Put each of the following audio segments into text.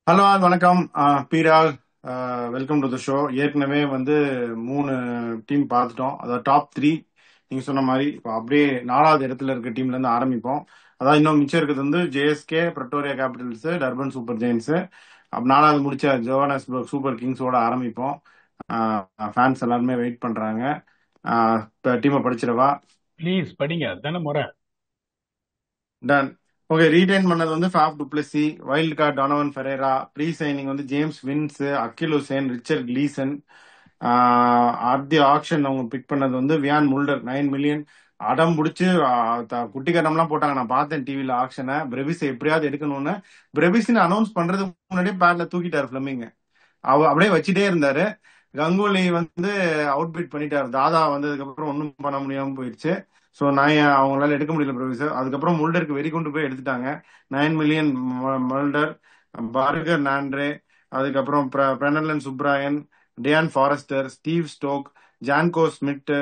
Hello all வணக்கம். பீரால். Welcome to the show. ஏற்கனவே வந்து 3 டீம் பார்த்துட்டோம். அதாவது டாப் த்ரீ. நீங்க சொன்ன மாதிரி இப்போ அப்படியே 4வது இடத்துல இருக்க டீம்ல இருந்து ஆரம்பிப்போம். அதாவது இன்னும் மிச்சம் இருக்கிறது வந்து JSK, Pretoria Capitals, Durban Super Giants. அப்போ 4வது முடிச்ச ஜோஹானஸ்பர்க் சூப்பர் கிங்ஸோட ஆரம்பிப்போம். ஃபேன்ஸ் எல்லாருமே வெயிட் பண்றாங்க. டீமை படிச்சிடவா? ப்ளீஸ் படிங்க, அதுதானே முறை. டன். ஓகே, ரீடைன் பண்ணது வந்து Faf du Plessis, wild card Donovan Ferreira, pre signing வந்து James Vince, Akeal Hosein, Richard Gleeson. RT auction அவங்க பிக் பண்ணது வந்து வியான் முல்டர் 9 மில்லியன். அடம் பிடிச்சி குட்டிக்கரணம்லாம் போட்டாங்க. நான் பார்த்தேன் டிவியில் ஆக்ஷனை. பிரெவிஸை எப்படியாவது எடுக்கணும்னு பிரெவிஸ்ன்னு அனௌன்ஸ் பண்றதுக்கு முன்னாடியே பேட்ல தூக்கிட்டாரு ஃபிளமிங். அப்படியே வச்சுட்டே இருந்தாரு. கங்குலி வந்து அவுட் பீட் பண்ணிட்டாரு. தாதா வந்ததுக்கு அப்புறம் ஒன்றும் பண்ண முடியாம போயிடுச்சு. ஸோ நான் அவங்களால எடுக்க முடியல ப்ரொஃபஸர். அதுக்கப்புறம் முல்டருக்கு வெறி கொண்டு போய் எடுத்துட்டாங்க. 9 மில்லியன் முல்டர், பர்கர் நாண்ட்ரே, அதுக்கப்புறம் Prenelan Subrayen, Dian Forrester, Steve Stolk, Janko Smit,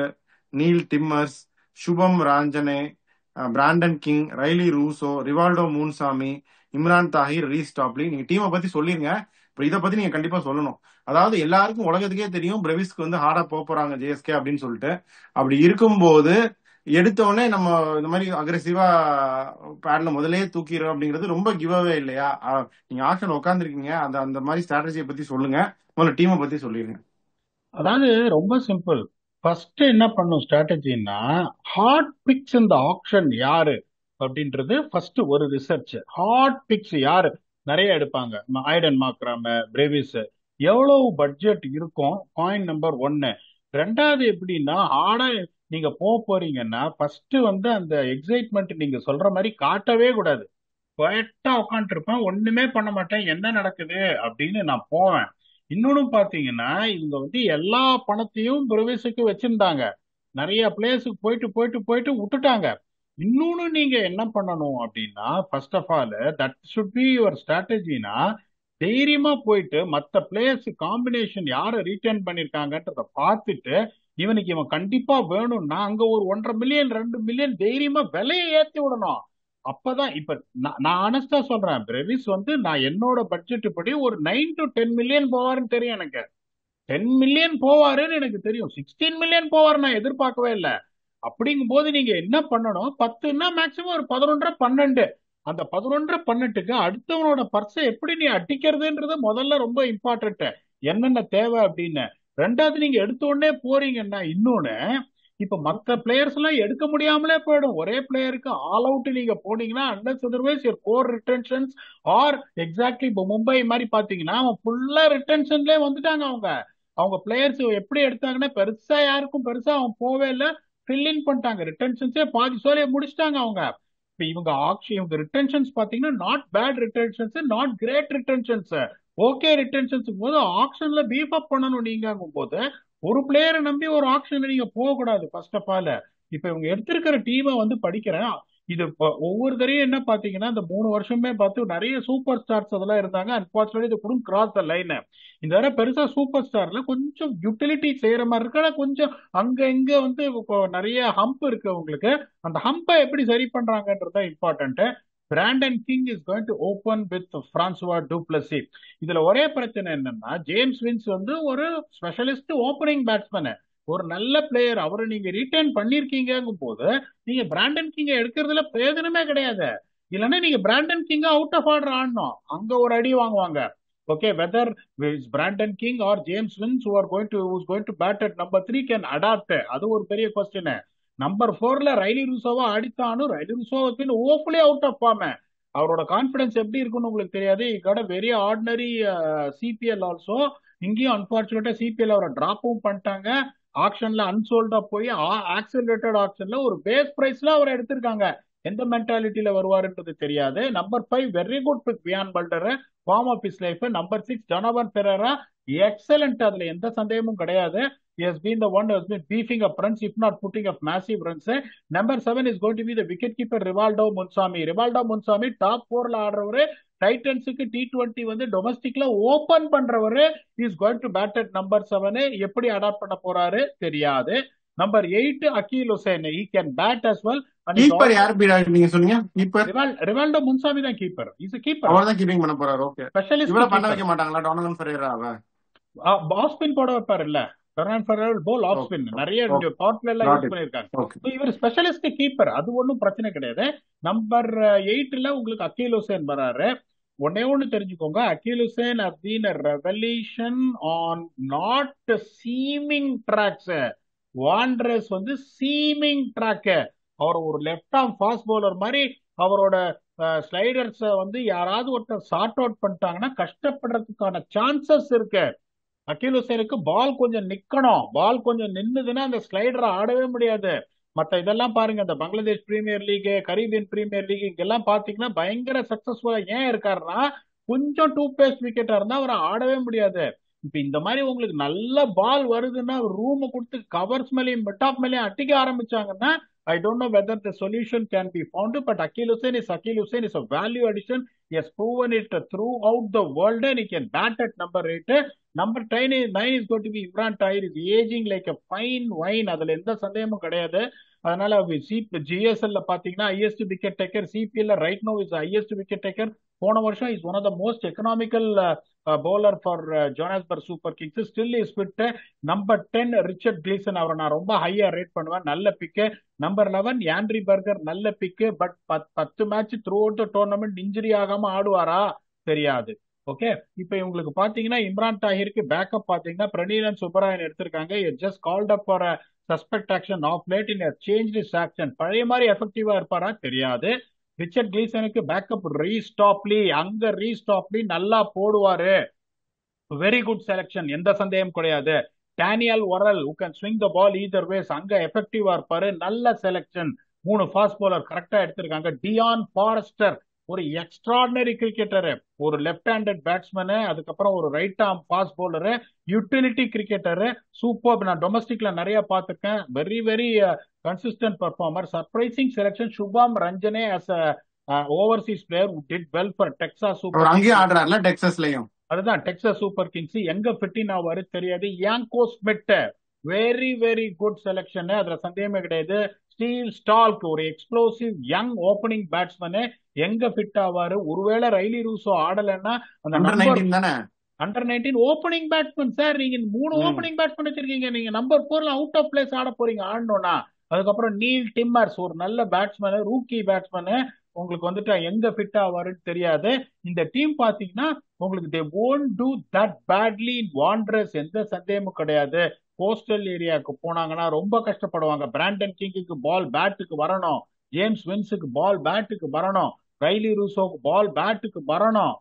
Neil Timmers, Shubham Ranjane, Brandon King, Rilee Rossouw, Rivaldo Moonsamy, Imran Tahir, Reece Topley. நீங்க டீமை பத்தி சொல்லிருங்க. இப்போ இதை பத்தி நீங்க கண்டிப்பா சொல்லணும். அதாவது எல்லாருக்கும் உலகத்துக்கே தெரியும் பிரெவிஸ்க்கு வந்து ஹார்டா போறாங்க ஜேஎஸ்கே அப்படின்னு சொல்லிட்டு. அப்படி இருக்கும்போது எடுத்த உடனே நம்ம இந்த மாதிரி அக்ரெசிவா பேட்ல முதலே தூக்கிறோம் அப்படிங்கிறது ரொம்ப கிவ் அவே இல்லையா? நீங்க ஆக்ஷன் உட்காந்துருக்கீங்க. அந்த அந்த மாதிரி ஸ்ட்ராட்டஜியை பத்தி சொல்லுங்க. முதல்ல டீமை பத்தி சொல்லிருங்க. அதாவது ரொம்ப சிம்பிள். ஃபர்ஸ்ட் என்ன பண்ணும் ஸ்ட்ராட்டஜின்னா, ஹாட் பிக்ஸ் இந்த ஆக்ஷன் யாரு அப்படின்றது ஃபர்ஸ்ட் ஒரு ரிசர்ச். ஹாட் பிக்ஸ் யாரு நிறைய எடுப்பாங்க. ஐடன் மாக்ராம, பிரேவிஸ், எவ்வளவு பட்ஜெட் இருக்கும், பாயிண்ட் நம்பர் ஒன்னு. ரெண்டாவது எப்படின்னா, ஹார்டா நீங்க போக போறீங்கன்னா ஃபர்ஸ்ட் வந்து அந்த எக்ஸைட்மெண்ட் நீங்க சொல்ற மாதிரி காட்டவே கூடாது. குவைட்டா உட்காந்துருப்பேன், ஒண்ணுமே பண்ண மாட்டேன், என்ன நடக்குது அப்படின்னு நான் போவேன். இன்னொன்னு பாத்தீங்கன்னா, இவங்க வந்து எல்லா பணத்தையும் பிரவேசுக்கு வச்சிருந்தாங்க. நிறைய பிளேஸுக்கு போயிட்டு போயிட்டு போயிட்டு விட்டுட்டாங்க. இன்னொன்னு நீங்க என்ன பண்ணணும் அப்படின்னா, first of all that should be your ஸ்ட்ராட்டஜினா, தைரியமா போயிட்டு மற்ற பிளேயர்ஸ் காம்பினேஷன் யாரை ரீட்டைன் பண்ணிருக்காங்கன்றத பார்த்துட்டு, இவனுக்கு இவன் கண்டிப்பா வேணும்னா அங்க ஒரு 1.5 மில்லியன் 2 மில்லியன் தைரியமா விலையை ஏத்தி விடணும். அப்பதான் இப்ப நான் ஆனஸ்டா சொல்றேன், பிரெவிஸ் வந்து நான் என்னோட பட்ஜெட் படி ஒரு 9 to 10 மில்லியன் போவாருன்னு தெரியும் எனக்கு. 10 மில்லியன் போவாருன்னு எனக்கு தெரியும். 16 மில்லியன் போவாரு நான் எதிர்பார்க்கவே இல்லை. அப்படிங்கும் போது நீங்க என்ன பண்ணணும், 10ன்னா மேக்சிமம் ஒரு 11 12. அந்த 11 12க்கு அடுத்தவனோட பர்ஸை எப்படி நீ அடிக்கிறதுன்றது முதல்ல ரொம்ப இம்பார்ட்டன்ட். என்னென்ன தேவை அப்படின்னு. ரெண்டாவது, நீங்க எடுத்த உடனே போறீங்கன்னா இன்னொன்னு, இப்ப மத்த பிளேயர்ஸ் எல்லாம் எடுக்க முடியாமலே போயிடும். ஒரே பிளேயருக்கு ஆல் அவுட் நீங்க போனீங்கன்னா, unless otherwise your core retentions are exactly இப்போ மும்பை மாதிரி பாத்தீங்கன்னா, அவன் ஃபுல்லா ரிட்டன்ஷன்லயே வந்துட்டாங்க. அவங்க அவங்க பிளேயர்ஸ் எப்படி எடுத்தாங்கன்னா, பெருசா யாருக்கும் பெருசா அவன் போவே இல்லை, ஃபில் இன் பண்ணிட்டாங்க. ரிட்டன்ஷன்ஸே பாதி சோலையை முடிச்சிட்டாங்க அவங்க. இப்ப இவங்க ஆக்ஷன், இவங்க ரிட்டன்ஷன்ஸ் பாத்தீங்கன்னா not bad retentions, not great retentions, okay retentions போது ஆக்ஷன்ல பீஃப் அப் பண்ணணும் நீங்க போது. ஒரு பிளேயரை நம்பி ஒரு ஆக்ஷன்ல நீங்க போக கூடாது ஃபர்ஸ்ட் ஆஃப் ஆல். இப்ப இவங்க எடுத்திருக்கிற டீமை வந்து படிக்கிறேன். இது ஒவ்வொரு தரையும் என்ன பாத்தீங்கன்னா, இந்த 3 வருஷமே பார்த்து நிறைய சூப்பர் ஸ்டார்ஸ் அதெல்லாம் இருந்தாங்க. அன்பார்ச்சுனேட்லி இது கூட கிராஸ் த லைன். இந்த தடவை பெருசா சூப்பர் ஸ்டார்ல கொஞ்சம் யூட்டிலிட்டி செய்யற மாதிரி இருக்கு. ஆனா கொஞ்சம் அங்க இங்க வந்து இப்போ நிறைய ஹம்ப் இருக்கு உங்களுக்கு. அந்த ஹம்பை எப்படி சரி பண்றாங்கன்றது important. Brandon King is going to open with Francois du Plessis. இதுல ஒரே பிரச்சனை என்னன்னா, ஜேம்ஸ் வின்ஸ் வந்து ஒரு ஸ்பெஷலிஸ்ட் ஓப்பனிங் பேட்ஸ்மேன், ஒரு நல்ல பிளேயர். அவரை நீங்க ரீட்டைன் பண்ணிருக்கீங்கும் போது நீங்க பிராண்டன் கிங்க எடுக்கிறதுல பிரயோஜனமே கிடையாது. இல்லைன்னா நீங்க பிராண்டன் கிங்க அவுட் ஆஃப் ஆர்டர் ஆடணும், அங்க ஒரு அடி வாங்குவாங்க. Okay, whether Brandon King or James Vince who's going to bat at number 3 can adapt, அது ஒரு பெரிய கொஸ்டின். நம்பர் 4ல ரைலி ரூசோவா அடித்தானும். ரைலி ரூசோவா ஓஃபுல்லி அவுட் ஆஃப் ஃபார்ம். அவரோட கான்பிடன்ஸ் எப்படி இருக்குன்னு உங்களுக்கு தெரியாது. Very ordinary CPL also. இங்கேயும் அன்பார்ச்சுனேட்டா சிபிஎல் அவரை டிராப்பும் பண்ணிட்டாங்க. ஆக்ஷன்ல அன்சோல்டா போய் ஆக்சிலரேட்டட் ஆக்ஷன்ல ஒரு பேஸ் பிரைஸ்ல அவரை எடுத்திருக்காங்க. எந்த மென்டாலிட்டியில வருவாருன்றது தெரியாது. Number 5 very good pick Wiaan Mulder, form of his life. Number 6 Donovan Ferreira, excellent, அதுல எந்த சந்தேகமும் கிடையாது. He has been the one who has been beefing up runs, if not putting up massive runs. Number 7 is going to be the wicketkeeper Rivaldo Munsami. Rivaldo Munsami top 4ல ஆடுறவரு. டைட்டன்ஸுக்கு T20 வந்து டொமஸ்டிக்ல open பண்றவரு. Is going to bat at number 7. எப்படி adapt பண்ண போறாரு தெரியாது. Number 8 Akeal Hosein, he can bat as well. And is keeper also யார் பீடா நீங்க சொன்னீங்க? கீப்பர் ரிவால்டோ முன்சாமி தான் கீப்பர். இஸ் கீப்பர், அவர் தான் கீப்பிங் பண்ண போறாரு. ஓகே, ஸ்பெஷலிஸ்ட் இவரை பண்ண கீப்பர். வைக்க மாட்டாங்களா டொனால்டன் ஃபெரேராவை? ஆஃப் ஸ்பின் போட வைப்பாரு இல்ல, பெர்னார்ட் ஃபெரர் bowl off okay spin okay நிறைய ஓகே, பவர் பிளே எல்லாம் காட் யூஸ் இட். பண்ணிருக்காங்க. ஓகே, So, இவர் ஸ்பெஷலிஸ்ட் கீப்பர், அது ஒன்றும் பிரச்சனை கிடையாது. நம்பர் 8ல உங்களுக்கு அக்கீல் ஹுசேன் வராரு. ஒன்னே ஒண்ணு தெரிஞ்சுக்கோங்க, Akeal Hosein has been a revelation on not seaming tracks. Wanderers வந்து சீமிங் ட்ராக். அவர் ஒரு லெஃப்ட் ஆர்ம் ஃபாஸ்ட் பவுலர் மாதிரி அவரோட ஸ்லைடர்ஸை வந்து யாராவது ஒருத்தர் சார்ட் அவுட் பண்ணிட்டாங்கன்னா கஷ்டப்படுறதுக்கான சான்சஸ் இருக்கு. அக்கீல் ஹுசேனுக்கு பால் கொஞ்சம் நிக்கணும், பால் கொஞ்சம் நின்னுதுன்னா அந்த ஸ்லைடரை ஆடவே முடியாது. மத்த இதெல்லாம் பாருங்க, இந்த Bangladesh Premier League, Caribbean Premier League இங்கெல்லாம் பாத்தீங்கன்னா பயங்கர சக்சஸ்ஃபுல்லா ஏன் இருக்காருன்னா கொஞ்சம் டூ பேஸ் விக்கெட்டா இருந்தா அவரை ஆடவே முடியாது. இப்ப இந்த மாதிரி உங்களுக்கு நல்ல பால் வருதுன்னா ரூம் கொடுத்து கவர்ஸ் மேலேயும் டாப் மேலேயும் அட்டிக்க ஆரம்பிச்சாங்கன்னா I don't know whether the solution can be found, but Akhil Hussain is a value addition. He has proven it throughout the world, and he can bat at number 8. Number 9 is going to be Imran Tahir. Is aging like a fine wine. அதுல எந்த சந்தேகமும் கிடையாது. அதனால GSL பாத்தீங்கன்னா highest wicket taker, CPL right no is highest wicket taker. போன வருஷம் is one of the most economical bowler for Johannesburg Super Kings. Still is fit. Number 10 Richard Gleeson, அவரை நான் ரொம்ப ஹையா ரேட் பண்ணுவேன், நல்ல பிக்கு. நம்பர் 11 ஆண்ட்ரி பர்கர், நல்ல பிக்கு. But 10 match through out the tournament injury ஆகாம ஆடுவாரா தெரியாது. ஓகே, இப்ப இவங்களுக்கு பாத்தீங்கன்னா இம்ரான் தாஹிருக்கு பேக்கப் பாத்தீங்கன்னா பிரணீரன் சுப்பராயன் எடுத்திருக்காங்க. Just called up for suspect action of late in change this action. பழைய மாதிரி எஃபெக்டிவா இருப்பாரா தெரியாது. ரிச்சர்ட் கிளீசனுக்கு பேக்கப் ரீஸ்டாப்லி, அங்க ரீஸ்டாப்லி நல்லா போடுவாரு. வெரி குட் செலக்ஷன், எந்த சந்தேகம் கிடையாது. Daniel oral who can swing the ball either ways, அங்க எஃபெக்டிவா இருப்பாரு. நல்ல செலக்ஷன். 3 ஃபாஸ்ட் பவுலர் கரெக்டா எடுத்திருக்காங்க. டியான் ஃபாரஸ்டர் ஒரு எக்ஸ்ட்ராடினரி கிரிக்கெட்டர், ஒரு லெஃப்ட் ஹேண்டட் பேட்ஸ்மேனு, அதுக்கப்புறம் ஒரு right arm fast bowler, utility cricketer, super. நான் டொமஸ்டிக்ல நிறைய பார்த்திருக்கேன். Very very consistent performer. Surprising selection Shubham Ranjane as a overseas player who did well for Texas Super அவர் அங்கேயே Kings. ஆடுறாருல டெக்சாஸ்லயும். அதுதான் டெக்சாஸ் சூப்பர் கிங்ஸ். எங்க ஃபிட்டின் ஆவாரு தெரியாது. Janko Smit very very good selection, அதுல சந்தேகமே கிடையாது. ஸ்டீவ் ஸ்டால்க் ஒரு எக்ஸ்ப்ளோசிவ் யங் ஓப்பனிங் பேட்ஸ்மேன், எங்க ஃபிட் ஆவாரு? ஒருவேளை ரைலி ரூசோ ஆடலைன்னா அந்த அண்டர் நம்பர் 19 தானே? Under 19 opening batsman sir. நீங்க 3 ம். ஓப்பனிங் பேட்ஸ்மேன் வச்சிருக்கீங்க. நீங்க நம்பர் 4ல அவுட் ஆஃப் பிளேஸ் ஆட போறீங்க ஆடணும்னா. அதுக்கப்புறம் நீல் டிம்மர்ஸ் ஒரு நல்ல பேட்ஸ்மேன், ரூக்கி பேட்ஸ்மேன், உங்களுக்கு வந்துட்டு எங்க ஃபிட் ஆவாருன்னு தெரியாது. இந்த டீம் பாத்தீங்கன்னா உங்களுக்கு they won't do that badly in Wanderers, எந்த சந்தேகமும் கிடையாது. கோஸ்டல் ஏரியாவுக்கு போனாங்கன்னா ரொம்ப கஷ்டப்படுவாங்க. பிராண்டன் கிங்குக்கு பால் பேட்டுக்கு வரணும், ஜேம்ஸ் வின்ஸுக்கு பால் பேட்டுக்கு வரணும், ரைலி ரூசோக்கு பால் பேட்டுக்கு வரணும்.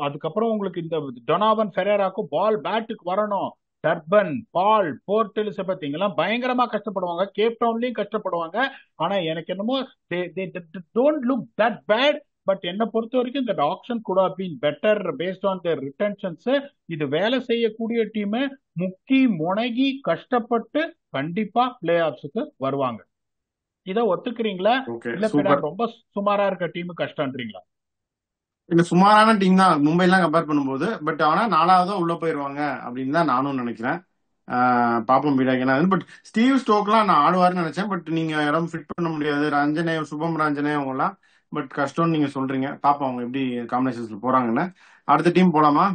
அதுக்கப்புறம் உங்களுக்கு இந்த டொனாவன் ஃபெரேராக்கு பால் பேட்டுக்கு வரணும். டர்பன், பால், போர்ட் எலிசபெத் இங்கெல்லாம் பயங்கரமா கஷ்டப்படுவாங்க. கேப் டவுன்லயும் கஷ்டப்படுவாங்க. ஆனா எனக்கு என்னமோ don't look that bad. But என்ன பொறுத்த வரைக்கும் இந்த option could have been better based on their retentions. இது வேலை செய்யக்கூடிய டீம், முக்கி முனகி கஷ்டப்பட்டு கண்டிப்பா பிளே ஆஃப்ஸுக்கு வருவாங்க. இதை ஒத்துக்கிறீங்களா? ஓகே, இல்ல சூப்பர். ரொம்ப சுமாரா இருக்க டீம் கஷ்டம்ன்றீங்களா? இந்த சுமாரான டீம் தான் மும்பை எல்லாம் கம்பேர் பண்ணும்போது. பட் ஆனா 4வது உள்ள போயிருவாங்க அப்படின்னு தான் நானும் நினைக்கிறேன். பாப்போம் பீடாக்கினா. பட் ஸ்டீவ் ஸ்டோக்லாம் நான் ஆடுவாருன்னு நினைச்சேன். பட் நீங்க இடம் ஃபிட் பண்ண முடியாது. ரஞ்சனே, சுபம் ரஞ்சனே அவங்கலாம் பட் கஷ்டம்னு நீங்க சொல்றீங்க. பாப்போம் அவங்க எப்படி காம்பினேஷன்ஸ்ல போறாங்கன்னு. அடுத்த டீம் போலாமா?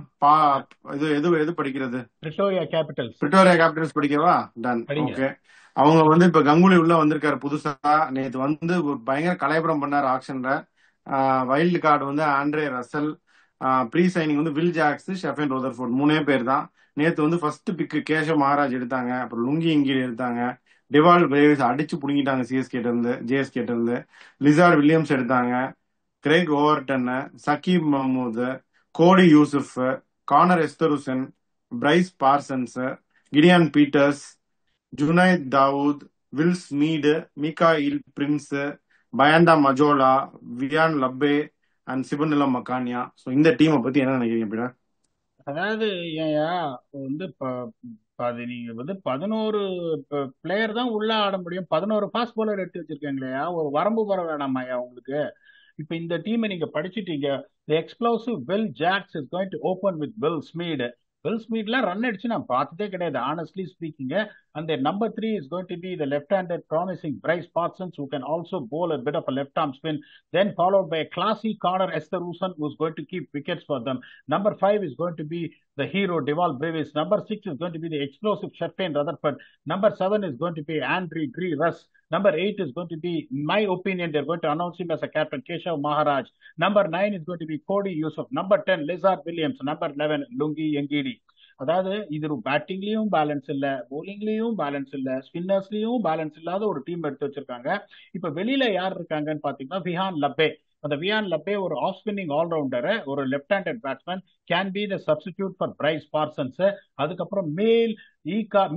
இது எது எது படிக்கிறது? Pretoria Capitals. பிரிட்டோரியா கேபிட்டல்ஸ் படிக்கவா? டன். படிங்க. ஓகே, அவங்க வந்து இப்ப கங்குலி உள்ள வந்திருக்காரு புதுசா. நேத்து வந்து ஒரு பயங்கர கலைபுரம் பண்ணாரு ஆக்ஷன்ல. வைல்டு கார்டு வந்து ஆண்ட்ரே ரசல், ப்ரீ சைனிங் வந்து வில் ஜாக்ஸ், ஷெஃபன் ரோதர்ஃபோர்ட், 3 பேர் தான். நேத்து வந்து ஃபர்ஸ்ட் பிக்கு கேஷவ் மகாராஜ் எடுத்தாங்க. அப்புறம் லுங்கி இங்கி எடுத்தாங்க. டிவால் பிரேவ்ஸ் அடிச்சு புடுங்கிட்டாங்க ஜேஎஸ்கேட்ட இருந்து. லிசார்ட் வில்லியம்ஸ் எடுத்தாங்க. Craig Overton, Saqib Mahmood, Codi Yusuf, Connor Esterhuizen, Bryce Parsons, Gideon Peters, Junaid Dawood, Will Smeed, Mikyle Prince, Bayanda Majola, Wihan Lubbe and Sibonelo Makhanya. So இந்த டீமை பத்தி என்ன நினைக்கிறீங்க பீடா? அதாவது ஏயா வந்து நீங்க வந்து 11 பிளேயர் தான் உள்ள ஆட முடியும். 11 ஃபாஸ்ட் பவுலர் எடுத்து வச்சிருக்கீங்களா? ஒரு வரம்பு வர வேணாமாயா உங்களுக்கு? இப்ப இந்த டீமை நீங்க படிச்சுட்டீங்க. The explosive Will Jacks is going to open with Will Smeed. Will ஸ்மீட்லாம் ரன் அடிச்சு நான் பார்த்ததே கிடையாது honestly speaking. And then number 3 is going to be the left-handed promising Bryce Parsons, who can also bowl a bit of a left-arm spin. Then followed by a classy Connor Esteruson, who's going to keep wickets for them. Number 5 is going to be the hero Deval Brevis. Number 6 is going to be the explosive Sherpain Rutherford. Number 7 is going to be Andre Gree Russ. Number 8 is going to be, in my opinion, they're going to announce him as a captain, Keshav Maharaj. Number 9 is going to be Cody Yusuf. Number 10, Lizard Williams. Number 11, Lungi Engidi. அதாவது இது ஒரு பேட்டிங்லயும் balance இல்ல, போலிங்லயும் balance இல்ல, ஸ்பின்னர்ஸ்லயும் balance இல்லாத ஒரு team எடுத்து வச்சிருக்காங்க. இப்ப வெளியில யார் இருக்காங்கன்னு பாத்தீங்கன்னா விஹான் லப்பே. அந்த வியான் லப்பே ஒரு ஆஃப் ஸ்பின்னிங் ஆல்ரவுண்டர், ஒரு left handed batsman, can be the substitute for Bryce Parsons. அதுக்கப்புறம்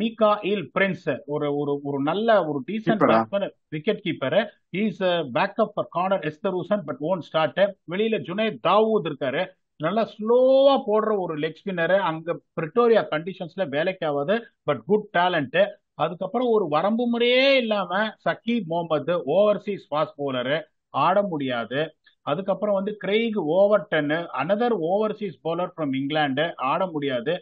மீகா இல் பிரின்ஸ், ஒரு ஒரு ஒரு நல்ல ஒரு decent batsman, wicket keeper. Is backup for Connor Esterhuizen but won't start. வெளியில ஜுனைத் தாவூத் இருக்காரு, நல்லா ஸ்லோவா போடுற ஒரு லெக் ஸ்பின்னர். அங்க பிரிட்டோரியா கண்டிஷன்ஸ்ல வேலைக்கு ஆகாது, பட் குட் டேலண்ட். அதுக்கப்புறம் ஒரு வரம்பு முறையே இல்லாம சக்கீப் முகமது, ஓவர்சீஸ் ஃபாஸ்ட் பவுலரு, ஆட முடியாது. அதுக்கப்புறம் வந்து Craig Overton, another Overseas bowler from England, ஆட முடியாது.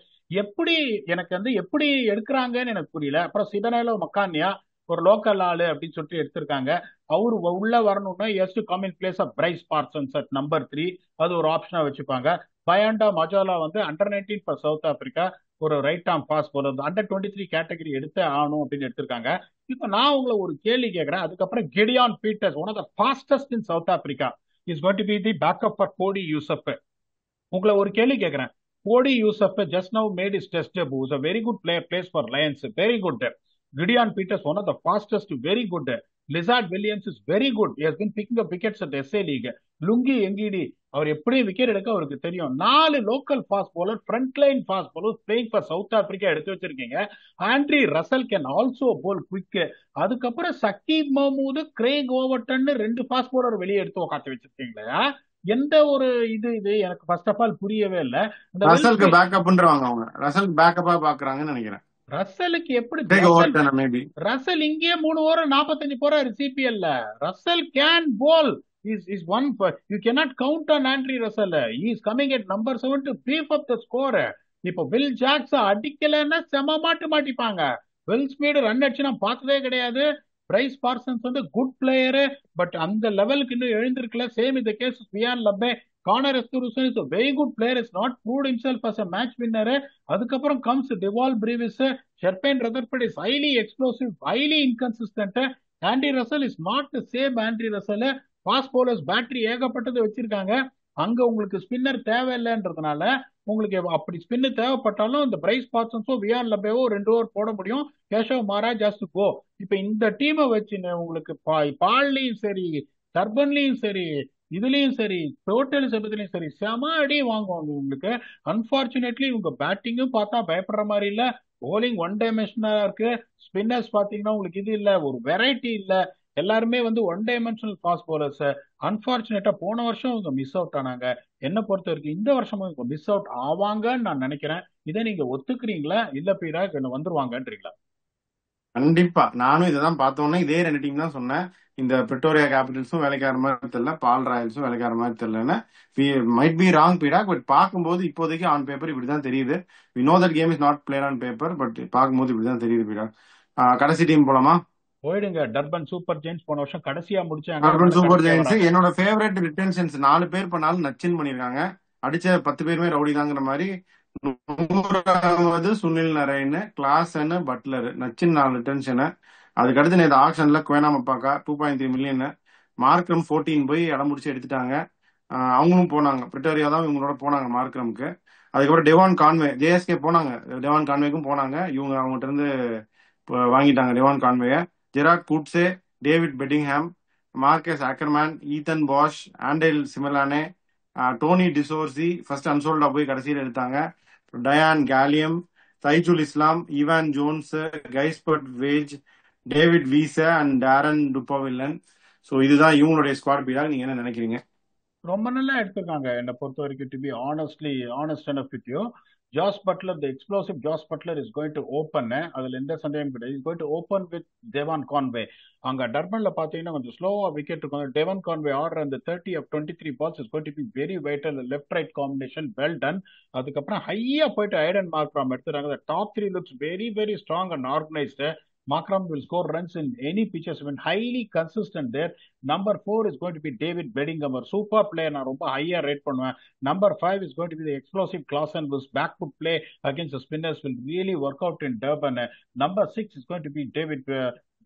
எப்படி எனக்கு வந்து எப்படி எடுக்கிறாங்கன்னு எனக்கு புரியல. அப்புறம் சிதனேலோ மக்கானியா, ஒரு லோக்கல் ஆளு அப்படின்னு சொல்லிட்டு எடுத்திருக்காங்க. அவரு உள்ள வரணும்னா is to come in place of Bryce Parsons at number 3, அது ஒரு ஆப்ஷனா வச்சுப்பாங்க. பயாண்டா மஜாலா வந்து அண்டர் 19 ஃபார் சவுத் ஆப்பிரிக்கா, ஒரு right arm fast bowler, under 23 category எடுத்தே ஆகணும் அப்படின்னு எடுத்திருக்காங்க. இப்போ நான் உங்களை ஒரு கேள்வி கேட்கறேன். அதுக்கப்புறம் Gideon Peters, one of the fastest in South Africa, is going to be the backup for Codi Yusuf. உங்களை ஒரு கேள்வி கேட்கறேன். Codi Yusuf just now made his test debut, is a very good player, plays for Lions, very good. Gideon Peters, one of the fastest, very good. Lizard Williams is very good. He has been picking up wickets at the SA League. Lungi Engidi, அவர் எப்படி விக்கெட் எடுக்க அவருக்கு தெரியும். 4 local fast bowler, front line fast bowler playing for South Africa எடுத்து வச்சிருக்கீங்க. Andre Russell can also bowl quick. அதுக்கப்புறம் Saqib Mahmood, Craig Overton, 2 fast bowler வெளியே எடுத்து உட்காந்து வச்சிருக்கீங்களா? எந்த ஒரு இது எனக்கு ஃபர்ஸ்ட் ஆஃப் ஆல் புரியவே இல்லை. ரசலுக்கு பேக்கப்ன்றவாங்க, அவங்க ரசல் பேக்கப்பா பாக்குறாங்கன்னு நினைக்கிறேன். ரசலுக்கு எப்படி ரசல் இங்கே 3 ஓவர் 45 போறாரு சிபிஎல்ல. Russell can bowl, is one you cannot count on Andre Russell. He is coming at number 7 to beef up the score. இப்போ வில் ஜாக்ஸ் அடிக்கலன்னா செம மாட்டிப்பாங்க. வில் ஸ்பீடு ரன் அடிச்சு நான் பார்த்ததே கிடையாது. பிரைஸ் பார்சன்ஸ் வந்து குட் பிளேயரு, பட் அந்த லெவலுக்கு இன்னும் எழுந்திருக்கல. சேம் இந்த case Wihan Lubbe. Connor Esterhuizen is a very good player, is not proved himself as a match winner. அதுக்கப்புறம் comes Deval Brevis. Sherpain Rutherford is highly explosive, highly inconsistent. Andy Russell is not the same Andy Russell. Fast bowlers battery ஏகப்பட்டது வச்சிருக்காங்க. அங்க உங்களுக்கு spinner தேவையில்லைன்றதுனால, உங்களுக்கு அப்படி spin தேவைப்பட்டாலும் இந்த Bryce பார்சன்ஸோ வியான் லப்பேவோ 2 ஓவர் போட முடியும். Keshav Maharaj has to go. இப்ப இந்த டீமை வச்சு உங்களுக்கு பால்லையும் சரி, டர்பன்லையும் சரி, இதுலயும் சரி, டோட்டல் சபத்திலையும் சரி, செம அடி வாங்குவாங்க உங்களுக்கு. அன்பார்ச்சுனேட்லி உங்க பேட்டிங்கும் பார்த்தா பயப்படுற மாதிரி இல்ல, போலிங் ஒன் டைமென்ஷனா இருக்கு. ஸ்பின்னர்ஸ் பாத்தீங்கன்னா உங்களுக்கு இது இல்ல, ஒரு வெரைட்டி இல்ல, எல்லாருமே வந்து ஒன் டைமென்ஷனல் ஃபாஸ்ட் பவுலர்ஸ். அன்பார்ச்சுனேட்டா போன வருஷம் இவங்க மிஸ் அவுட் ஆனாங்க. என்ன பொறுத்த வரைக்கும் இந்த வருஷமும் இவங்க மிஸ் அவுட் ஆவாங்கன்னு நான் நினைக்கிறேன். இதை நீங்க ஒத்துக்கிறீங்களா, இல்ல பீரா வந்துருவாங்கன்றீங்களா? கண்டிப்பா நானும் இதான் பார்த்தோன்னே இதே 2 டீம் தான் சொன்னேன். இந்த பிரிட்டோரியா கேபிட்டல்ஸும் வேலைக்கார மாதிரி தெரியல, பால் ராயல்ஸும் வேலைக்கார மாதிரி தெரியலன்னு. மைட் பி ராங் பீடா, பட் பார்க்கும்போது இப்போதைக்கு ஆன் பேப்பர் இப்படிதான் தெரியுது. We know that game is not played on paper, but பார்க்கும்போது இப்படிதான் தெரியுது பீடா. கடைசி டீம் போலாமா? போயிடுங்க. டர்பன் சூப்பர் ஜெயின்ஸ் போன வருஷம் கடைசியா முடிச்சாங்க. டர்பன் சூப்பர் ஜெயின்ஸ் என்னோட ஃபேவரட் ரிட்டென்ஷன்ஸ். 4 பேர் பண்ணாலும் நச்சின் பண்ணிருக்காங்க. அடிச்ச 10 பேருமே ரவுடி தாங்கிற மாதிரி. 100வது சுனில் நரேன், கிளாசன், பட்லர், நச்சின் 4 ரிட்டென்ஷன். அதுக்கடுத்து நேற்று ஆக்ஷன்ல குவேனாமப்பாக்கா 2.3 மில்லியன், மார்க்ரம் 14 போய் இடம் முடிச்சு எடுத்துட்டாங்க. அவங்களும் போனாங்க, பிரிட்டோரியா தான் இவங்களோட போனாங்க மார்க்ரம்க்கு. அதுக்கப்புறம் டெவான் கான்வே, ஜேஎஸ்கே போனாங்க, டெவான் கான்வேக்கும் போனாங்க. இவங்க அவங்ககிட்ட இருந்து வாங்கிட்டாங்க டெவான் கான்வேயை. Gerald Coetzee, David Bedingham, Marques Ackerman, Ethan Bosch, Andile Simelane, Tony de Zorzi first அன்சோல்டா போய் கடைசியில் எடுத்தாங்க. Dayyaan Galiem, Taijul Islam, Evan Jones, Gysbert Wege, David Wiese and Daryn Dupavillon. So இதுதான் இவங்களுடைய ஸ்குவாட் பீடா. நீங்க என்ன நினைக்கிறீங்க? ரொம்ப நல்லா எடுத்திருக்காங்க என்னை பொறுத்த வரைக்கும். To be honest enough with you, Jos Buttler, the explosive Jos Buttler is going to open. அதுல எந்த சந்தேகம் கிடையாது. Is going to open with Devon Conway. அங்க டர்பன்ல பாத்தீங்கன்னா கொஞ்சம் ஸ்லோவா விக்கெட் இருக்கும். டெவான் கான்வே ஆடுற அந்த 30 of 23 balls is going to be very vital. Left right combination well done. அதுக்கப்புறம் ஹையா போயிட்டு ஐடன் மார்க்ராம் எடுத்துறாங்க. Top three looks very very strong and organised. Markram will score runs in any pitches when highly consistent there. Number 4 is going to be David Bedingham, ஒரு super player, நான் ரொம்ப ஹையா rate பண்ணுவேன். Number 5 is going to be the explosive Klaasen, whose back foot play against the spinners will really work out in Durban. Number 6 is going to be David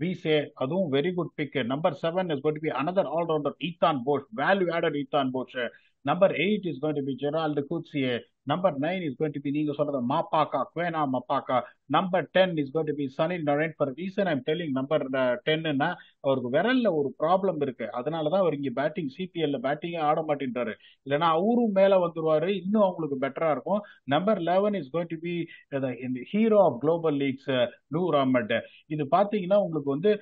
Wiese, அதுவும் very good pick. Number 7 is going to be another all-rounder Ethan Bosch, value added Ethan Bosch. Number 8 is going to be Gerald Coetzee. Number 9 is going to be நீங்க சொல்றது மாப்பாக்கா, குவேனா மப்பாக்கா. Number 10 is going to be Sunil Narine. For a reason I'm telling number 10 னா, அவருக்கு விரல்ல ஒரு problem இருக்கு. அதனாலதான் அவர் இங்க batting, சிபிஎல்ல பேட்டிங்கே ஆட மாட்டேன்றாரு. இல்லைன்னா அவரும் மேல வந்துருவாரு, இன்னும் அவங்களுக்கு பெட்டரா இருக்கும். Number 11 is going to be hero of global leagues, Noor Ahmad. இது பாத்தீங்கன்னா உங்களுக்கு வந்து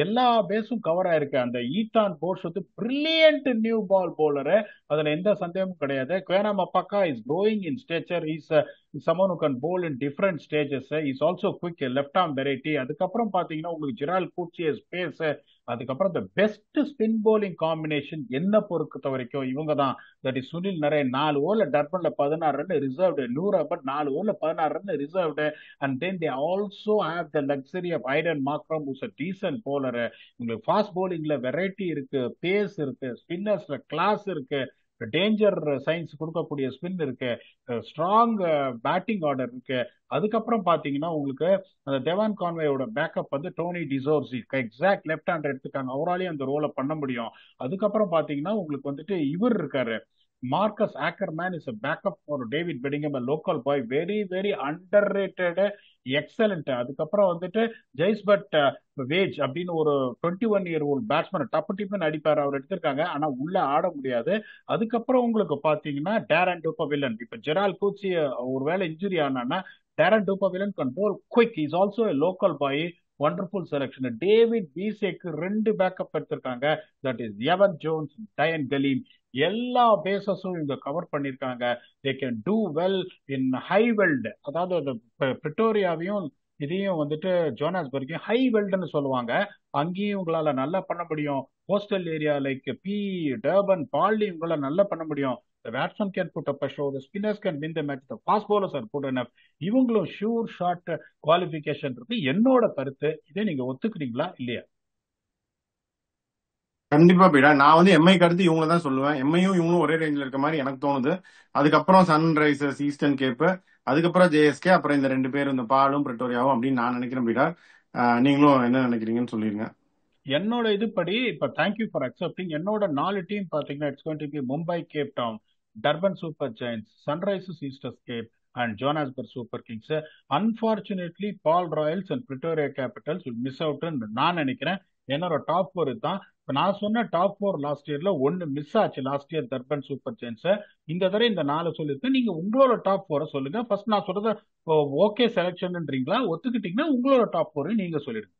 எல்லா பேஸும் கவர் ஆயிருக்கு. அந்த ஈட்டான் போர்ஸ் வந்து பிரில்லியன்ட் நியூ பால் போலரு, அதுல எந்த சந்தேகமும் கிடையாது. Kwena Maphaka is growing in stature. He's someone who can bowl in different stages. He's also quick, left arm variety. அதுக்கப்புறம் பாத்தீங்கன்னா உங்களுக்கு ஜெரால்ட் கூட்சியே ஸ்பேஸ். அதுக்கப்புறம் the best spin bowling combination என்ன பொறுத்த வரைக்கும் இவங்க தான். That is Sunil Narine. 4 ஓவர்ல டர்பன்ல 16 ரன் ரிசர்வ்டு. நூர் அஹ்மத் 4 ஓவர்ல 16 run reserved. And then they also have the luxury of Aiden Markram, who's a decent bowler. உங்களுக்கு ஃபாஸ்ட் bowlingல வெரைட்டி இருக்கு, பேஸ் இருக்கு, ஸ்பின்னர்ஸ்ல கிளாஸ் இருக்கு, டேஞ்சர் சைன்ஸ் கொடுக்கக்கூடிய ஸ்பின் இருக்கு, ஸ்ட்ராங் பேட்டிங் ஆர்டர் இருக்கு. அதுக்கப்புறம் பாத்தீங்கன்னா உங்களுக்கு அந்த டெவான் கான்வேயோட பேக்கப் வந்து Tony de Zorzi, exact left hand எடுத்துக்காங்க, அவராலையும் அந்த ரோலை பண்ண முடியும். அதுக்கப்புறம் பாத்தீங்கன்னா உங்களுக்கு வந்துட்டு இவர் இருக்காரு, Marcus Ackermann is a backup for David Bedingham, a local boy, very very underrated, excellent. அதுக்கப்புறம் வந்துட்டு ஜெய்ஸ்பட் வேஜ் அப்படின்னு ஒரு 21-year-old பேட்ஸ்மேன், டப்பு டிப்புன்னு அடிப்பார், அவர் எடுத்திருக்காங்க. ஆனா உள்ள ஆட முடியாது. அதுக்கப்புறம் உங்களுக்கு பாத்தீங்கன்னா டேரன் டூபவில்லன். இப்ப ஜெரால் கூச்சி ஒருவேளை இன்ஜுரி ஆனான்னா Daryn Dupavillon can bowl quick. He's also a local boy. Wonderful selection. David வீசேக்கு 2 பேக்கப் எடுத்திருக்காங்க. That is Evan Jones, Dayyaan Galiem. எல்லா பேசஸும் இவங்க கவர் பண்ணிருக்காங்க. They can do well in Highveld. அதாவது அந்த பிரிட்டோரியாவையும் இதையும் வந்துட்டு ஜோனாஸ்பர்க்கையும் ஹை வெல்ட்னு சொல்லுவாங்க. அங்கேயும் உங்களால நல்லா பண்ண முடியும். Coastal area like Durban, Balti உங்களால நல்லா பண்ண முடியும். The batsman can put up a show. The spinners can win the match. The fast bowlers are good enough. இவங்களும் ஷூர் ஷார்ட் குவாலிஃபிகேஷன் இருக்கு என்னோட கருத்து. இதை நீங்க ஒத்துக்கிறீங்களா இல்லையா? கண்டிப்பா பீடா. நான் வந்து எம்ஐ கருத்து இவங்க தான் சொல்லுவேன். எம்ஐயும் இவங்களும் ஒரே ரேஞ்சில் இருக்க மாதிரி எனக்கு தோணுது. அதுக்கப்புறம் சன்ரைசர்ஸ், ஈஸ்டர்ன் கேப்பு, அதுக்கப்புறம் ஜேஎஸ்கே, அப்புறம் இந்த 2 பேரும், இந்த பாலும் பிரிட்டோரியாவும் அப்படின்னு நான் நினைக்கிறேன் பீடா. நீங்களும் என்ன நினைக்கிறீங்கன்னு சொல்லிருங்க. என்னோட இதுபடி இப்ப தேங்க்யூ ஃபார் அக்செப்டிங். என்னோட 4 டீம் பாத்தீங்கன்னா it's going to be Mumbai Cape Town, Durban Super Giants, Sunrisers Eastern Cape and Johannesburg Super Kings. Unfortunately Paarl Royals and Pretoria Capitals will miss அவுட்னு நான் நினைக்கிறேன். என்னோட டாப் 4 தான். இப்ப நான் சொன்ன டாப் 4 லாஸ்ட் இயர்ல 1 மிஸ் ஆச்சு. Last year Durban Super Giants. இந்த தடவை இந்த 4 சொல்லிருக்கேன். நீங்க உங்களோட டாப் 4 சொல்லுங்க. ஃபர்ஸ்ட் நான் சொல்றத ஓகே செலக்ஷன்ன்றீங்களா, ஒத்துக்கிட்டீங்கன்னா உங்களோட டாப் 4 நீங்க சொல்லிடுங்க.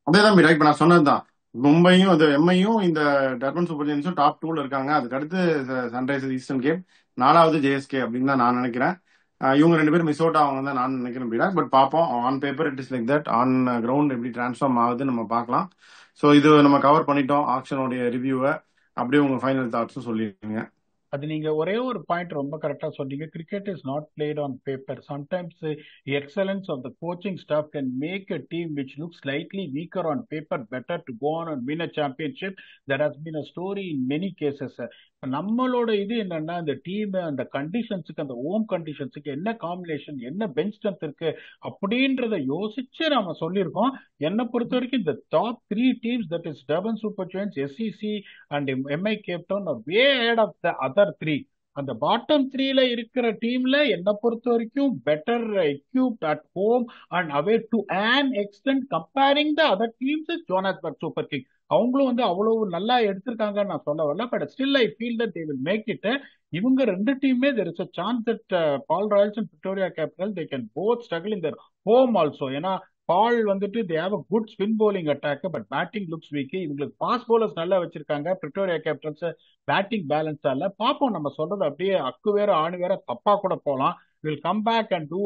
அதேதான் பீடா. இப்ப நான் சொன்னதுதான். மும்பையும் அது எம்ஐயும் இந்த டர்பன் சூப்பர் ஜெயின்ஸும் டாப் 2ல இருக்காங்க. அதுக்கு அடுத்து சன்ரைசர்ஸ், ஈஸ்டர்ன் கேப், 4வது ஜேஎஸ்கே அப்படின்னு தான் நான் நினைக்கிறேன். இவங்க 2 பேரும் மிஸ் அவுட் ஆவாங்க தான் நான் நினைக்கிறேன் பீடா. பட் பார்ப்போம். On paper it is like that. On ground எப்படி டிரான்ஸ்ஃபார்ம் ஆகுதுன்னு நம்ம பார்க்கலாம். ஸோ இது நம்ம கவர் பண்ணிட்டோம் ஆக்ஷனுடைய ரிவ்யூவை. அப்படியே உங்க ஃபைனல் தாட்ஸும் சொல்லிடுங்க. அது நீங்க ஒரே ஒரு பாயிண்ட் ரொம்ப கரெக்டா சொன்னீங்க. Cricket is not played on paper. Sometimes excellence of the coaching staff can make a team which look slightly weaker on paper better to go on and win a championship. That has been a story in many cases. நம்மளோட இது என்னன்னா, அந்த team அந்த கண்டிஷன்ஸுக்கு, அந்த home கண்டிஷன்ஸுக்கு என்ன combination, என்ன bench strength இருக்கு அப்படின்றத யோசிச்சு நாம சொல்லியிருக்கோம். என்னை பொறுத்த வரைக்கும் இந்த top 3 teams, that is Durban Super Giants, SEC and MI Cape Town, are way ahead of the other 3. அந்த பாட்டம் 3ல இருக்கிற டீம்ல என்னை பொறுத்த வரைக்கும் better equipped at home and away to an extent comparing the other teams. Johannesburg Super King அவங்களும் வந்து அவ்வளவு நல்லா எடுத்திருக்காங்கன்னு நான் சொல்ல வரல. But still I feel that they will make it. இவங்க 2 டீமே there is a chance that Paarl Royals and Pretoria Capital they can both struggle in their home also. ஏன்னா பால் வந்துட்டு they have a good spin bowling attack, but batting looks week. இவங்களுக்கு pass bowlers நல்லா வச்சிருக்காங்க. Pretoria captains batting பேலன்ஸா இல்ல. பாப்போம், நம்ம சொல்றது அப்படியே அக்கு வேற ஆணு வேற தப்பா கூட போலாம். Will come back and do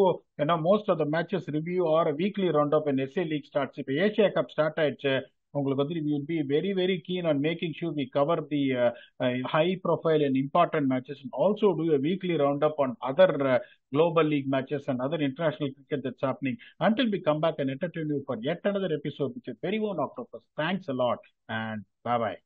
most of the matches review or weekly round up SA league starts. இப்போ ஏசியா கப் ஸ்டார்ட் ஆயிடுச்சு. உங்களுக்கு வந்து we will be very very keen on making sure we cover the high profile and important matches, and also do a weekly roundup on other global league matches and other international cricket that's happening, until we come back and entertain you for yet another episode, which is very own Octopus. Thanks a lot and bye bye.